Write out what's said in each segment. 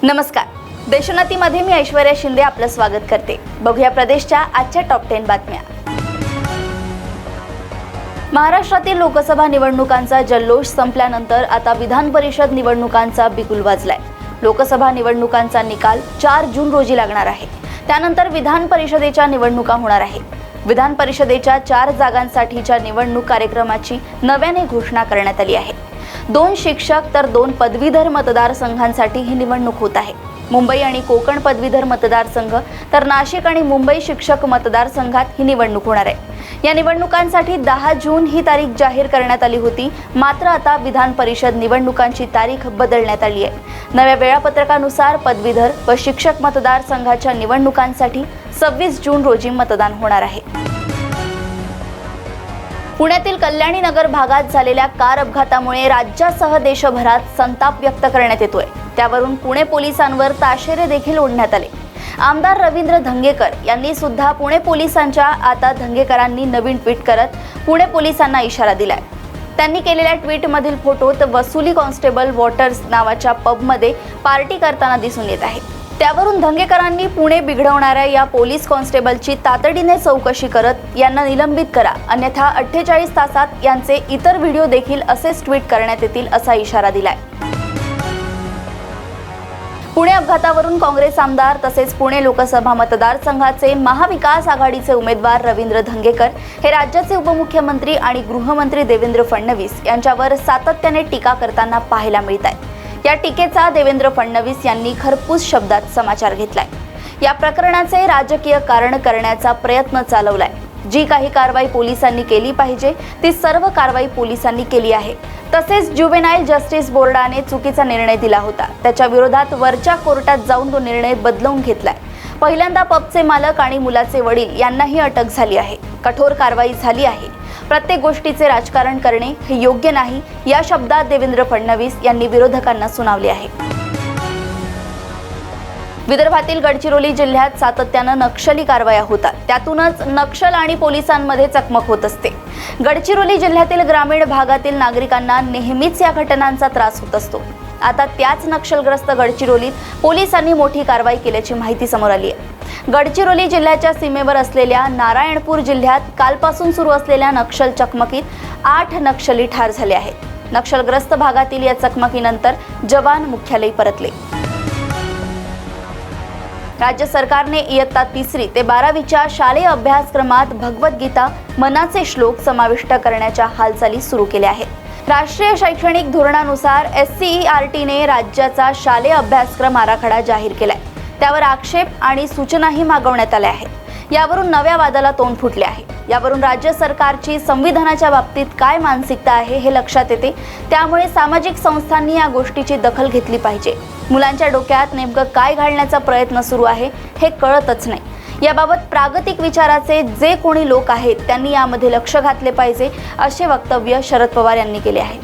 नमस्कार. देशोन्नतीमध्ये मी ऐश्वर्या शिंदे आपलं स्वागत करते. बघूया प्रदेशच्या आजच्या टॉप 10 बातम्या. महाराष्ट्रातील लोकसभा निवडणुकांचा जल्लोष संपल्यानंतर आता विधान परिषद निवडणुकांचा बिगुल वाजलाय. लोकसभा निवडणुकांचा निकाल 4 जून रोजी लागणार आहे. त्यानंतर विधान परिषदेच्या निवडणुका होणार आहेत. विधान परिषदेच्या 4 जागांसाठीच्या निवडणूक कार्यक्रमाची नव्याने घोषणा करण्यात आली आहे. 2 शिक्षक तर 2 पदवीधर मतदारसंघांसाठी ही निवडणूक होत आहे. मुंबई आणि कोकण पदवीधर मतदारसंघ तर नाशिक आणि मुंबई शिक्षक मतदारसंघात ही निवडणूक होणार आहे. या निवडणुकांसाठी 10 जून ही तारीख जाहीर करण्यात आली होती. मात्र आता विधान परिषद निवडणुकांची तारीख बदलण्यात आली आहे. नव्या वेळापत्रकानुसार पदवीधर व शिक्षक मतदारसंघाच्या निवडणुकांसाठी 26 जून रोजी मतदान होणार आहे. पुण्यातील कल्याणी नगर भागात झालेल्या कार अपघातामुळे राज्यासह देशभरात संताप व्यक्त करण्यात येतोय. त्यावरून पुणे पोलिसांवर ताशेरे देखील ओढण्यात आले. आमदार रवींद्र धंगेकर यांनी सुद्धा पुणे पोलिसांच्या आता धंगेकरांनी नवीन ट्विट करत पुणे पोलिसांना इशारा दिलाय. त्यांनी केलेल्या ट्विटमधील फोटोत वसुली कॉन्स्टेबल वॉटर्स नावाच्या पबमध्ये पार्टी करताना दिसून येत आहे. त्यावरून धंगेकरांनी पुणे बिघडवणाऱ्या या पोलीस कॉन्स्टेबलची तातडीने चौकशी करत यांना निलंबित करा, अन्यथा 48 तासात यांचे इतर व्हिडिओ देखील असेच ट्विट करण्यात येतील असा इशारा दिलाय. पुणे अपघातावरून काँग्रेस आमदार तसेच पुणे लोकसभा मतदारसंघाचे महाविकास आघाडीचे उमेदवार रवींद्र धंगेकर हे राज्याचे उपमुख्यमंत्री आणि गृहमंत्री देवेंद्र फडणवीस यांच्यावर सातत्याने टीका करताना पाहायला मिळत आहे. या टीकेचा देवेंद्र फडणवीस यांनी खरपूस शब्दात समाचार घेतलाय. या प्रकरणाचे राजकीय कारण करण्याचा प्रयत्न चालवलाय. जी काही कारवाई पोलिसांनी केली पाहिजे ती सर्व कारवाई पोलिसांनी केली आहे. तसेच ज्युव्हेनाईल जस्टिस बोर्डाने चुकीचा निर्णय दिला होता. त्याच्या विरोधात वरच्या कोर्टात जाऊन तो निर्णय बदलवून घेतलाय. पहिल्यांदा पबचे मालक आणि मुलाचे वडील यांनाही अटक झाली आहे. कठोर कारवाई झाली आहे. प्रत्येक गोष्टीचे राजकारण करणे हे योग्य नाही या शब्दात देवेंद्र फडणवीस यांनी विरोधकांना सुनावले आहे. विदर्भातील गडचिरोली जिल्ह्यात सातत्यानं नक्षली कारवाया होतात. त्यातूनच नक्षल आणि पोलिसांमध्ये चकमक होत असते. गडचिरोली जिल्ह्यातील ग्रामीण भागातील नागरिकांना नेहमीच या घटनांचा त्रास होत असतो. आता त्याच नक्षलग्रस्त गडचिरोलीत पोलिसांनी मोठी कारवाई केल्याची माहिती समोर आली आहे. गडचिरोली जिल्ह्याच्या सीमेवर असलेल्या नारायणपूर जिल्ह्यात कालपासून सुरू असलेल्या नक्षल चकमकीत 8 नक्षली ठार झाले आहेत. नक्षलग्रस्त भागातील या चकमकीनंतर जवान मुख्यालयी परतले. राज्य सरकारने इयत्ता 3री ते 12वीच्या शालेय अभ्यासक्रमात भगवद्गीता मनाचे श्लोक समाविष्ट करण्याच्या हालचाली सुरू केल्या आहेत. राष्ट्रीय शैक्षणिक धोरणानुसार SCERTने राज्याचा शालेय अभ्यासक्रम आराखडा जाहीर केलाय. त्यावर आक्षेप आणि सूचनाही मागवण्यात आल्या आहेत. यावरून नव्या वादाला तोंड फुटले आहे. यावरून राज्य सरकारची संविधानाच्या बाबतीत काय मानसिकता आहे हे लक्षात येते. त्यामुळे सामाजिक संस्थांनी या गोष्टीची दखल घेतली पाहिजे. मुलांच्या डोक्यात नेमकं काय घालण्याचा प्रयत्न सुरू आहे हे कळतच नाही. याबाबत प्रागतिक विचाराचे जे कोणी लोक आहेत त्यांनी यामध्ये लक्ष घातले पाहिजे असे वक्तव्य शरद पवार यांनी केले आहे.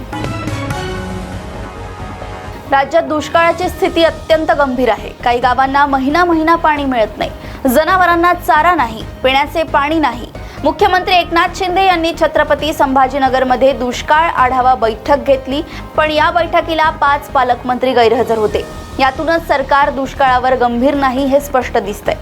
राज्यात दुष्काळाची स्थिती अत्यंत गंभीर आहे. काही गावांना महिना पाणी मिळत नाही. जनावरांना चारा नाही, पिण्याचे पाणी नाही. मुख्यमंत्री एकनाथ शिंदे यांनी छत्रपती संभाजीनगरमध्ये दुष्काळ आढावा बैठक घेतली, पण या बैठकीला 5 पालकमंत्री गैरहजर होते. यातूनच सरकार दुष्काळावर गंभीर नाही हे स्पष्ट दिसतंय.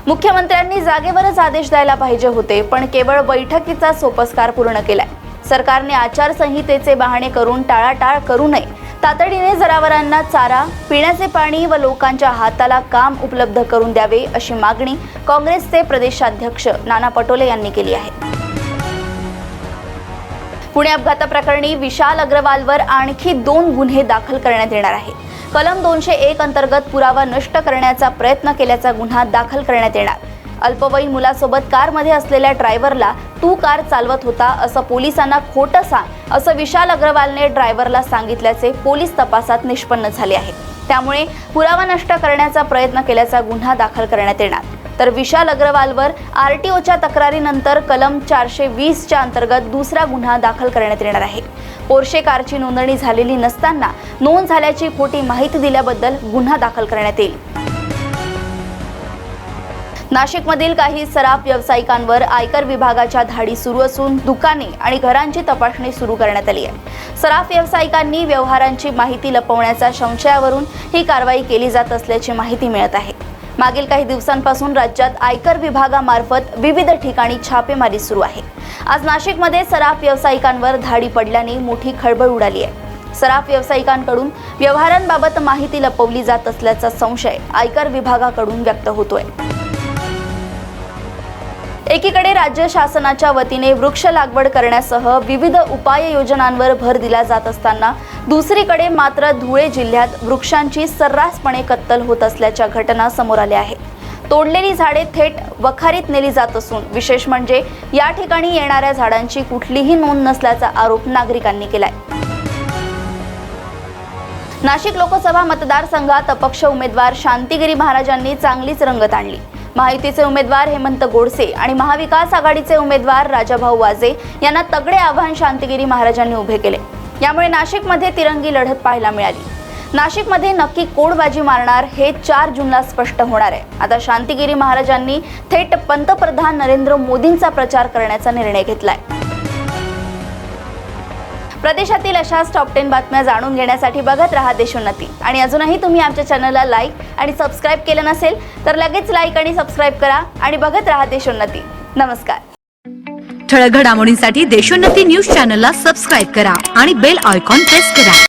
मुख्यमंत्र्यांनी जागेवरच आदेश द्यायला पाहिजे होते, पण केवळ बैठकीचा सोपस्कार पूर्ण केलाय. सरकारने आचारसंहितेचे बहाणे करून टाळाटाळ करू नये. तातडीने जनावरांना चारा, पिण्याचे पाणी व लोकांच्या हाताला काम उपलब्ध करून द्यावे अशी मागणी काँग्रेसचे प्रदेशाध्यक्ष नाना पटोले यांनी केली आहे. पुणे अपघाताप्रकरणी विशाल अग्रवालवर आणखी 2 गुन्हे दाखल करण्यात येणार आहे. कलम 201 अंतर्गत पुरावा नष्ट करण्याचा प्रयत्न केल्याचा गुन्हा दाखल करण्यात येणार. अल्पवयीन मुलासोबत कारमध्ये असलेल्या ड्रायव्हरला तू कार चालवत होता असं पोलिसांना खोटं सांग असं विशाल अग्रवालने ड्रायव्हरला सांगितल्याचे पोलीस तपासात निष्पन्न झाले आहे. त्यामुळे पुरावा नष्ट करण्याचा प्रयत्न केल्याचा गुन्हा दाखल करण्यात येणार. तर विशाल अग्रवालवर RTOच्या तक्रारीनंतर कलम 420च्या अंतर्गत दुसरा गुन्हा दाखल करण्यात येणार आहे. पोर्शे कारची नोंदणी झालेली नसताना नोंद झाल्याची खोटी माहिती दिल्याबद्दल गुन्हा दाखल करण्यात येईल. नाशिकमधील काही सराफ व्यावसायिकांवर आयकर विभागाच्या धाडी सुरू असून दुकाने आणि घरांची तपासणी सुरू करण्यात आली आहे। सराफ व्यावसायिकांनी व्यवहारांची माहिती लपवण्याच्या संशयावरून ही कारवाई केली जात असल्याची माहिती मिळत आहे। मागील काही दिवसांपासून राज्यात आयकर विभागामार्फत विविध ठिकाणी छापेमारी सुरू आहे। आज नाशिकमध्ये सराफ व्यावसायिकांवर धाडी पडल्याने मोठी खळबळ उडाली आहे। सराफ व्यावसायिकांकडून व्यवहारांबाबत माहिती लपवली जात असल्याचा संशय आयकर विभागाकडून व्यक्त होतोय। एकीकडे राज्य शासनाच्या वतीने वृक्ष लागवड करण्यासह विविध उपाययोजनांवर भर दिला जात असताना दुसरीकडे मात्र धुळे जिल्ह्यात वृक्षांची सर्रासपणे कत्तल होत असल्याच्या घटना समोर आल्या आहेत। तोडलेली झाडे थेट वखारीत नेली जात असून विशेष म्हणजे या ठिकाणी येणाऱ्या झाडांची कुठलीही नोंद नसल्याचा आरोप नागरिकांनी केलाय। नाशिक लोकसभा मतदारसंघात अपक्ष उमेदवार शांतिगिरी महाराजांनी चांगलीच रंगत आणली। महायुतीचे उमेदवार हेमंत गोडसे आणि महाविकास आघाडीचे उमेदवार राजाभाऊ वाजे यांना तगडे आव्हान शांतिगिरी महाराजांनी उभे केले। यामुळे नाशिकमध्ये तिरंगी लढत पाहायला मिळाली। नाशिकमध्ये नक्की कोण बाजी मारणार हे 4 जूनला स्पष्ट होणार आहे। आता शांतिगिरी महाराजांनी थेट पंतप्रधान नरेंद्र मोदींचा प्रचार करण्याचा निर्णय घेतलाय। प्रदेशातील अशाच टॉप 10 बातम्या जाणून घेण्यासाठी बघत रहा देशोन्नती आणि अजूनही तुम्ही आमच्या चॅनलला लाईक आणि सबस्क्राईब केलं नसेल तर लगेच लाईक आणि सबस्क्राईब करा आणि बघत रहा देशोन्नती। नमस्कार। ठळक घडामोडींसाठी देशोन्नती न्यूज चॅनलला सबस्क्राईब करा आणि बेल आयकॉन प्रेस करा।